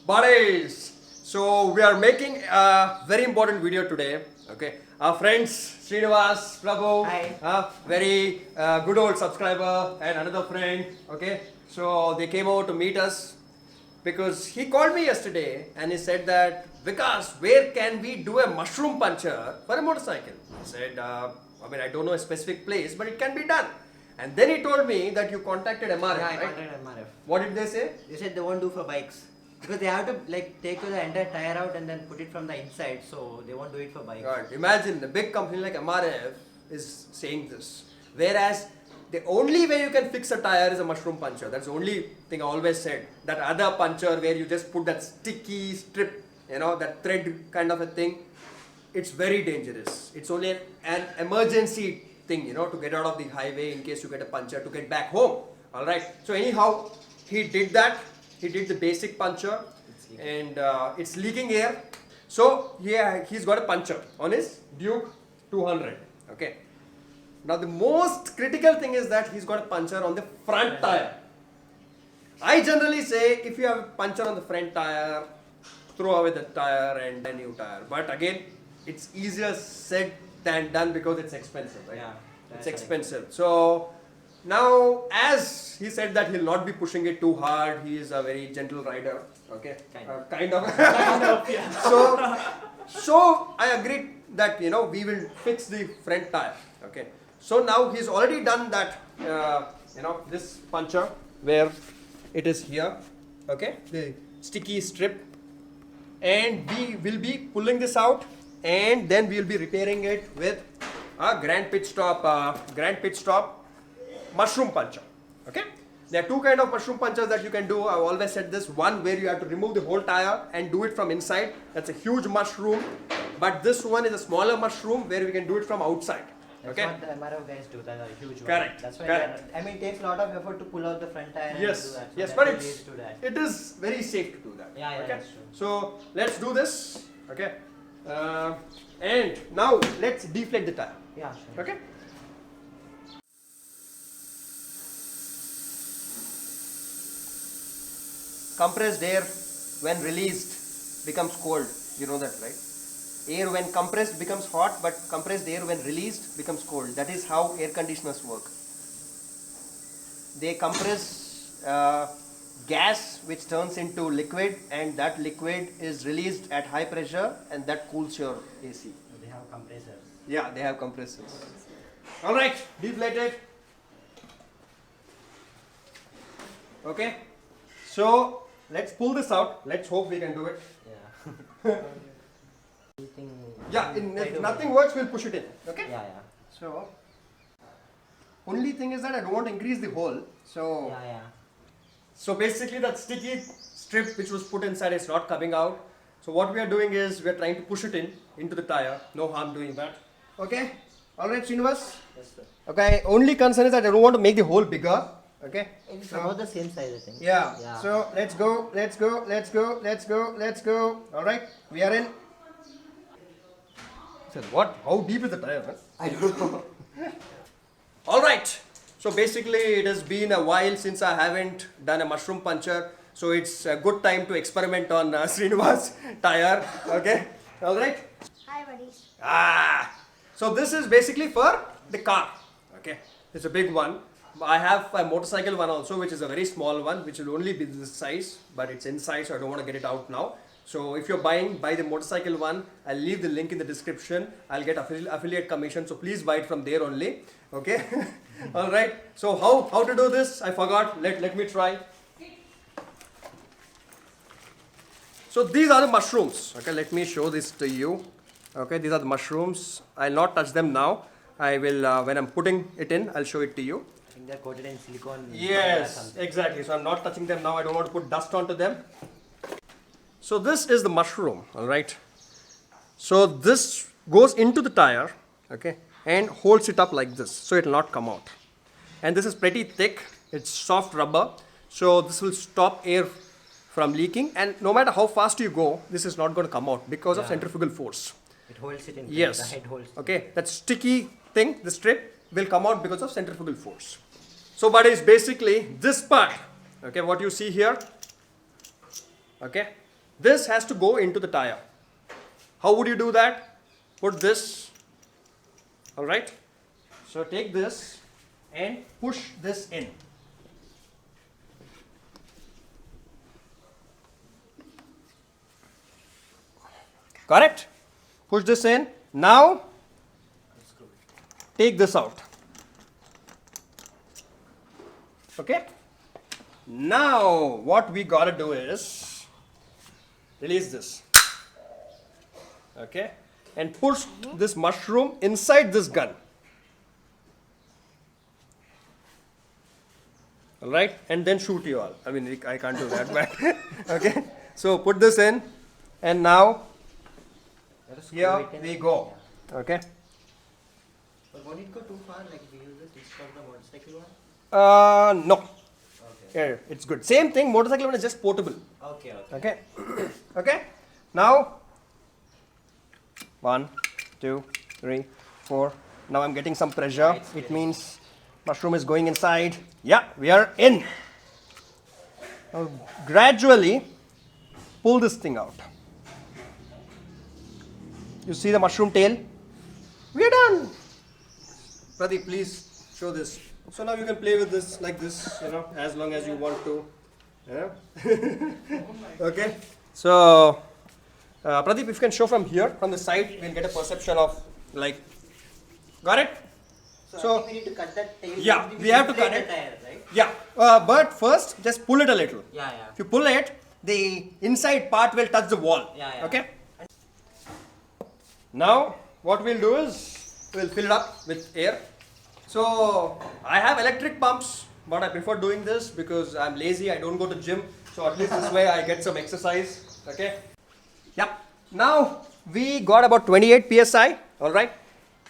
Buddies, so we are making a very important video today. Okay, our friends Srinivas, Prabhu, very good old subscriber, and another friend. Okay, so they came over to meet us because he called me yesterday and he said that Vikas, where can we do a mushroom puncture for a motorcycle? I said, I don't know a specific place, but it can be done. And then he told me that you contacted MRF, Yeah, I right? contacted MRF. What did they say? They said they won't do for bikes. Because they have to take the entire tire out and then put it from the inside, so they won't do it for bikes. Right. Imagine a big company like MRF is saying this. Whereas the only way you can fix a tire is a mushroom puncher. That's the only thing I always said. That other puncher where you just put that sticky strip, that thread kind of a thing, it's very dangerous. It's only an emergency thing, to get out of the highway in case you get a puncture to get back home. Alright. So anyhow, he did that. He did the basic puncture and it's leaking air. So yeah, he's got a puncture on his Duke 200. Okay. Now the most critical thing is that he's got a puncture on the front tire. I generally say if you have a puncture on the front tire, throw away the tire and a new tire. But again, it's easier said than done because it's expensive, right? Yeah, it's expensive. So now, as he said that he'll not be pushing it too hard, he is a very gentle rider. Okay, kind of. Yeah. So I agreed that we will fix the front tire. Okay. So now he's already done that. This puncture where it is here. Okay, the sticky strip, and we will be pulling this out, and then we will be repairing it with a grand pit stop mushroom puncher. Okay, there are two kind of mushroom punchers that you can do. I've always said this. One where you have to remove the whole tire and do it from inside. That's a huge mushroom. But this one is a smaller mushroom where we can do it from outside. That's Okay. what the MRF guys do. That's a huge one. Correct. That's why Correct. it takes a lot of effort to pull out the front tire and do Yes. that. So Yes, that but leads to that. it is very safe to do that. Yeah, okay. that's true. So let's do this. Okay. And now let's deflate the tire. Yeah, sure. Okay. Compressed air when released becomes cold. You know that, right? Air when compressed becomes hot, but compressed air when released becomes cold. That is how air conditioners work. They compress gas which turns into liquid, and that liquid is released at high pressure, and that cools your AC. So they have compressors. Yeah, they have compressors. Alright, deflated. Okay. So let's pull this out. Let's hope we can do it. Yeah. Yeah, if nothing works, we'll push it in. Okay? Yeah. So, only thing is that I don't want to increase the hole. So, Yeah. so basically that sticky strip which was put inside is not coming out. So what we are doing is we are trying to push it into the tire. No harm doing that. Okay? Alright, Srinivas? Yes, sir. Okay, only concern is that I don't want to make the hole bigger. Okay? It's about the same size, I think. Yeah. Yeah. So let's go. Alright, we are in. What? How deep is the tire? Huh? I don't know. Alright. So basically it has been a while since I haven't done a mushroom puncher. So it's a good time to experiment on Srinivas tire. Okay. Alright. Hi, buddies. So this is basically for the car. Okay. It's a big one. I have a motorcycle one also, which is a very small one, which will only be this size, but it's inside, so I don't want to get it out now. So if you're buy the motorcycle one, I'll leave the link in the description. I'll get affiliate commission, so please buy it from there only. Okay. All right. So how to do this? I forgot. Let me try. So these are the mushrooms. Okay. Let me show this to you. Okay. These are the mushrooms. I'll not touch them now. I will when I'm putting it in. I'll show it to you. I think they're coated in silicone. Yes, exactly. So I'm not touching them now. I don't want to put dust onto them. So this is the mushroom, all right. So this goes into the tire, okay, and holds it up like this, so it will not come out. And this is pretty thick. It's soft rubber, so this will stop air from leaking. And no matter how fast you go, this is not going to come out because of centrifugal force. It holds it in place. Yes. The head holds it. Okay, that sticky thing, the strip, will come out because of centrifugal force. So, buddies, basically this part, okay, what you see here, okay, this has to go into the tire. How would you do that? Put this, all right? So take this and push this in. Got it? Push this in. Now, take this out. Okay? Now, what we gotta do is release this. Okay? And push this mushroom inside this gun. Alright? And then shoot you all. I mean, I can't do that, but okay? So, put this in, and now, here we go. Okay? But won't it go too far? Like if we use this instead of the motorcycle one? No. Okay. Yeah, it's good. Same thing, motorcycle one is just portable. Okay. Okay? Okay? Now, 1, 2, 3, 4. Now I'm getting some pressure. It means mushroom is going inside. Yeah, we are in. Now, gradually pull this thing out. You see the mushroom tail? We are done. Pradeep, please show this. So now you can play with this like this, as long as you want to. Okay. So, Pradeep, if you can show from here, from the side, we'll get a perception of like. Got it? So I think we need to cut that tail. Yeah, we have to cut it. Tire, right? Yeah. But first, just pull it a little. Yeah. If you pull it, the inside part will touch the wall. Yeah. Okay. Now, what we'll do is, we'll fill it up with air. So, I have electric pumps, but I prefer doing this because I'm lazy, I don't go to gym. So, at least this way I get some exercise. Okay. Yeah. Now, we got about 28 psi. Alright.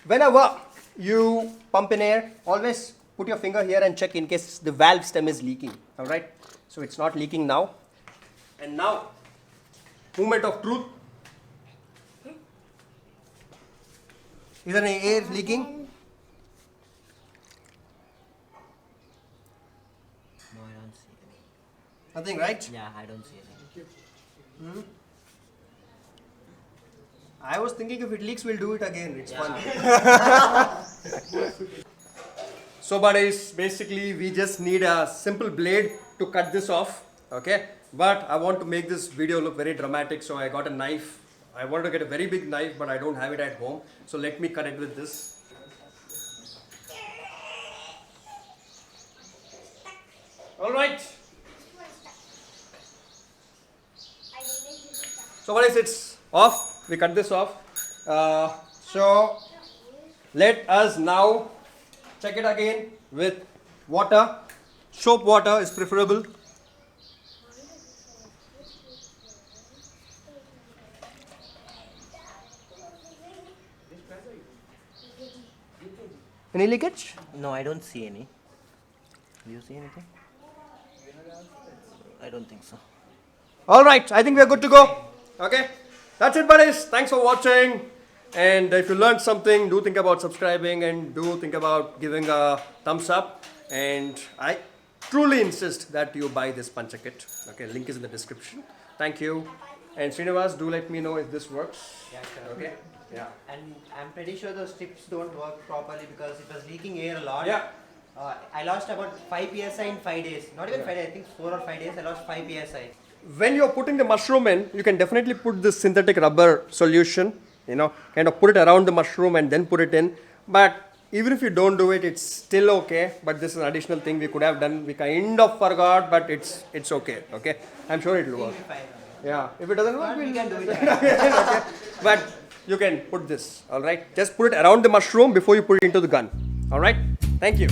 Whenever you pump in air, always put your finger here and check in case the valve stem is leaking. Alright. So, it's not leaking now. And now, movement of truth. Is there any air leaking? No, I don't see any. Nothing, right? Yeah, I don't see any. I was thinking if it leaks, we'll do it again. It's fun. So, buddies, basically, we just need a simple blade to cut this off. Okay? But I want to make this video look very dramatic, so I got a knife. I wanted to get a very big knife, but I don't have it at home. So let me cut it with this. Alright. So what is it's off? We cut this off. So let us now check it again with water. Soap water is preferable. Any leakage? No, I don't see any. Do you see anything? I don't think so. Alright, I think we are good to go. Okay, that's it, buddies. Thanks for watching. And if you learned something, do think about subscribing and do think about giving a thumbs up. And I truly insist that you buy this Puncher kit. Okay, link is in the description. Thank you. And Srinivas, do let me know if this works. Yeah, sure. Okay. Yeah. And I'm pretty sure those strips don't work properly because it was leaking air a lot. Yeah. I lost about 5 psi in 5 days. Not even 5 days, I think 4 or 5 days I lost 5 psi. When you're putting the mushroom in, you can definitely put this synthetic rubber solution, kind of put it around the mushroom and then put it in. But even if you don't do it, it's still okay. But this is an additional thing we could have done. We kind of forgot, but it's okay. Okay, I'm sure it will work. Yeah, if it doesn't work, we can do it. Okay. But you can put this, all right? Just put it around the mushroom before you put it into the gun, all right? Thank you.